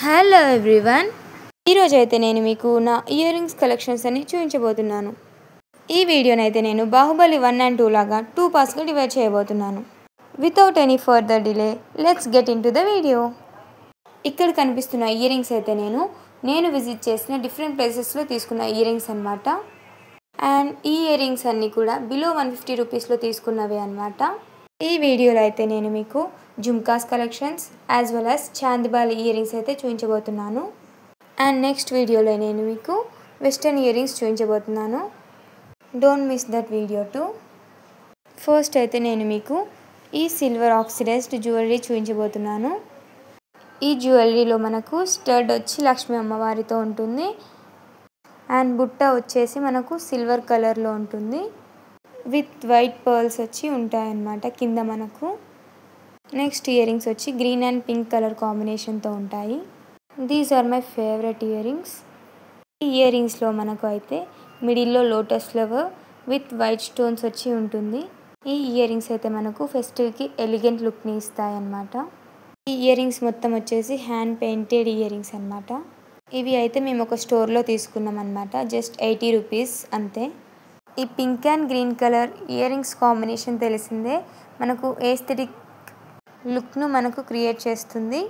Hello everyone, ఈరోజు అయితే నేను మీకు నా ఇయర్ రింగ్స్ కలెక్షన్స్ అన్ని చూపించబోతున్నాను. ఈ వీడియోనైతే నేను బాహుబలి 1 and 2 లాగా 2 పార్ట్స్గా డివైడ్ చేయబోతున్నాను. Without any further delay let's get in to the video. ఇక్కడ కనిపిస్తున్న ఇయర్ రింగ్స్ అయితే నేను విజిట్ చేసిన డిఫరెంట్ ప్లేసెస్లో తీసుకున్న ఇయర్ రింగ్స్ అనమాట. అండ్ ఈ ఇయర్ రింగ్స్ అన్నీ కూడా బిలో 150 రూపీస్లో తీసుకున్నవే అనమాట. ఈ వీడియోలో అయితే నేను మీకు jhumkas collections as well as chandbali earrings అయితే చూపించబోతున్నాను. అండ్ నెక్స్ట్ వీడియోలో నేను మీకు వెస్టర్న్ ఇయర్ రింగ్స్ చూపించబోతున్నాను. Don't miss that video too. First అయితే నేను మీకు ఈ సిల్వర్ ఆక్సిడైజ్డ్ జ్యువెలరీ చూపించబోతున్నాను. ఈ జ్యువెలరీలో మనకు స్టడ్ వచ్చి లక్ష్మీ అమ్మవారితో ఉంటుంది. అండ్ బుట్ట వచ్చేసి మనకు సిల్వర్ కలర్లో ఉంటుంది. విత్ వైట్ పర్ల్స్ వచ్చి ఉంటాయన్నమాట కింద మనకు. నెక్స్ట్ ఇయర్ రింగ్స్ వచ్చి గ్రీన్ అండ్ పింక్ కలర్ కాంబినేషన్తో ఉంటాయి. These are my favourite earrings. ఈ ఇయర్ రింగ్స్లో మనకు అయితే మిడిల్లో lotus flower with white stones వచ్చి ఉంటుంది. ఈ ఇయర్ రింగ్స్ అయితే మనకు ఫెస్టివల్కి ఎలిగెంట్ లుక్ని ఇస్తాయన్నమాట. ఈ ఇయర్ రింగ్స్ మొత్తం వచ్చేసి హ్యాండ్ పెయింటెడ్ ఇయర్ రింగ్స్ అనమాట. ఇవి అయితే మేము ఒక స్టోర్లో తీసుకున్నాం అనమాట. జస్ట్ 80 రూపీస్ అంతే. ఈ pink and green colour ear rings combination తెలిసిందే, మనకు ఏస్థెటిక్ లుక్ను మనకు క్రియేట్ చేస్తుంది.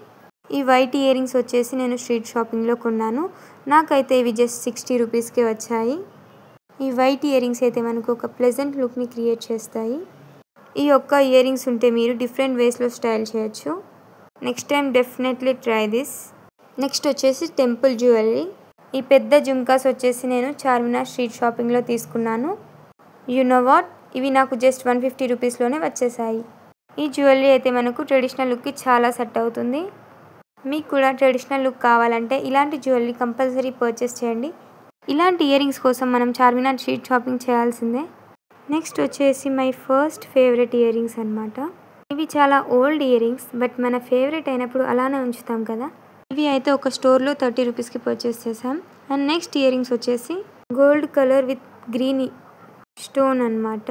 ఈ వైట్ ఇయర్ రింగ్స్ వచ్చేసి నేను స్ట్రీట్ షాపింగ్లో కొన్నాను. నాకైతే ఇవి జస్ట్ 60 రూపీస్కే వచ్చాయి. ఈ వైట్ ఇయర్ రింగ్స్ అయితే మనకు ఒక ప్లెజెంట్ లుక్ని క్రియేట్ చేస్తాయి. ఈ ఒక్క ఇయర్ రింగ్స్ ఉంటే మీరు డిఫరెంట్ వేస్లో స్టైల్ చేయొచ్చు. Next time definitely try this. Next వచ్చేసి టెంపుల్ జ్యువెలరీ. ఈ పెద్ద జుమ్కాస్ వచ్చేసి నేను చార్మినార్ స్ట్రీట్ షాపింగ్లో తీసుకున్నాను. యు నో వాట్, ఇవి నాకు జస్ట్ 150 రూపీస్లోనే వచ్చేసాయి. ఈ జ్యువెలరీ అయితే మనకు ట్రెడిషనల్ లుక్కి చాలా సెట్ అవుతుంది. మీకు కూడా ట్రెడిషనల్ లుక్ కావాలంటే ఇలాంటి జ్యువెలరీ కంపల్సరీ పర్చేస్ చేయండి. ఇలాంటి ఇయర్ రింగ్స్ కోసం మనం చార్మినార్ స్ట్రీట్ షాపింగ్ చేయాల్సిందే. నెక్స్ట్ వచ్చేసి my first favourite earrings అనమాట. ఇవి చాలా ఓల్డ్ ఇయర్ రింగ్స్, బట్ మన ఫేవరెట్ అయినప్పుడు అలానే ఉంచుతాం కదా. ఇవి అయితే ఒక స్టోర్లో 30 రూపీస్కి పర్చేస్ చేసాం. అండ్ నెక్స్ట్ ఇయర్ రింగ్స్ వచ్చేసి gold colour with green stone అనమాట.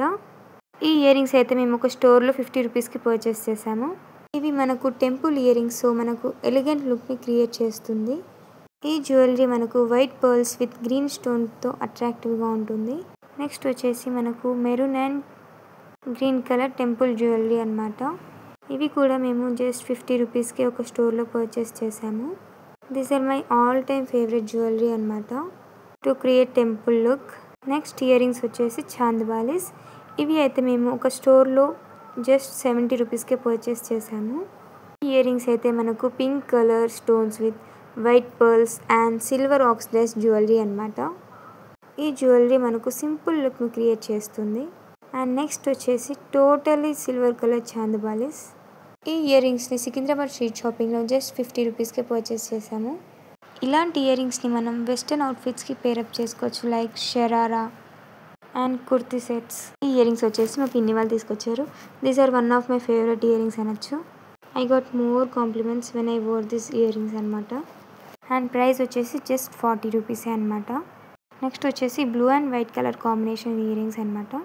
ఈ ఇయర్ రింగ్స్ అయితే మేము ఒక స్టోర్లో 50 రూపీస్కి పర్చేస్ చేసాము. ఇవి మనకు టెంపుల్ ఇయర్ రింగ్స్, సో మనకు ఎలిగెంట్ లుక్ని క్రియేట్ చేస్తుంది. ఈ జ్యువెలరీ మనకు వైట్ పర్ల్స్ విత్ గ్రీన్ స్టోన్తో అట్రాక్టివ్గా ఉంటుంది. నెక్స్ట్ వచ్చేసి మనకు maroon and green colour temple jewellery అనమాట. ఇవి కూడా మేము జస్ట్ 50 రూపీస్కి ఒక స్టోర్లో పర్చేస్ చేసాము. These are my all time favourite jewellery అనమాట to create temple look. Next earrings వచ్చేసి చాందిబాలీస్. ఇవి అయితే మేము ఒక స్టోర్లో జస్ట్ 70 రూపీస్కే పర్చేస్ చేసాము. ఈ ఇయర్ రింగ్స్ అయితే మనకు pink colour stones with white pearls and silver oxidised jewellery అనమాట. ఈ జ్యువెలరీ మనకు సింపుల్ లుక్ను క్రియేట్ చేస్తుంది. అండ్ నెక్స్ట్ వచ్చేసి టోటలీ సిల్వర్ కలర్ చాందిబాలీస్. ఈ ఇయర్ రింగ్స్ని సికింద్రాబాద్ స్ట్రీట్ షాపింగ్లో జస్ట్ 50 రూపీస్కే పర్చేస్ చేసాము. ఇలాంటి ఇయర్ రింగ్స్ని మనం వెస్టర్న్ అవుట్ఫిట్స్కి పేరప్ చేసుకోవచ్చు, like sharara and kurti sets. ఈ ఇయర్ రింగ్స్ వచ్చేసి మా పిన్ని వాళ్ళు తీసుకొచ్చారు. These are one of my favourite earrings అనొచ్చు. I got more compliments when I wore this earrings అనమాట. అండ్ ప్రైస్ వచ్చేసి జస్ట్ 40 రూపీసే అనమాట. నెక్స్ట్ వచ్చేసి blue and white colour combination earrings అనమాట.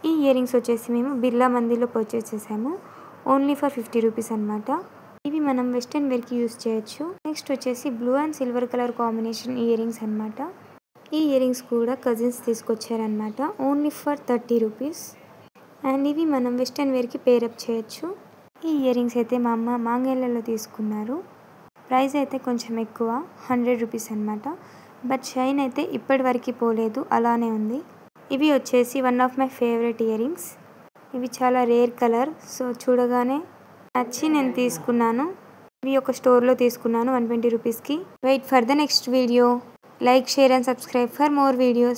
ఈ ఇయర్ రింగ్స్ వచ్చేసి మేము బిర్లా మందిర్లో పర్చేస్ చేసాము. ఓన్లీ ఫర్ 50 రూపీస్ అనమాట. ఇవి మనం వెస్టర్న్ వేర్కి యూస్ చేయొచ్చు. నెక్స్ట్ వచ్చేసి blue and silver colour combination earrings అనమాట. ఈ ఇయర్ రింగ్స్ కూడా కజిన్స్ తీసుకొచ్చారనమాట. Only for 30 rupees. అండ్ ఇవి మనం వెస్టర్న్ వేర్కి పేరప్ చేయొచ్చు. ఈ ఇయర్ రింగ్స్ అయితే మా అమ్మ మాంగళ్యలో తీసుకున్నారు. ప్రైస్ అయితే కొంచెం ఎక్కువ, 100 రూపీస్ అనమాట. బట్ షైన్ అయితే ఇప్పటి వరకు పోలేదు, అలానే ఉంది. ఇవి వచ్చేసి one of my favourite ear rings. ఇవి చాలా రేర్ కలర్, సో చూడగానే నచ్చి నేను తీసుకున్నాను. ఇవి ఒక స్టోర్లో తీసుకున్నాను 120 రూపీస్కి. Wait for the next video. Like, share and subscribe for more videos.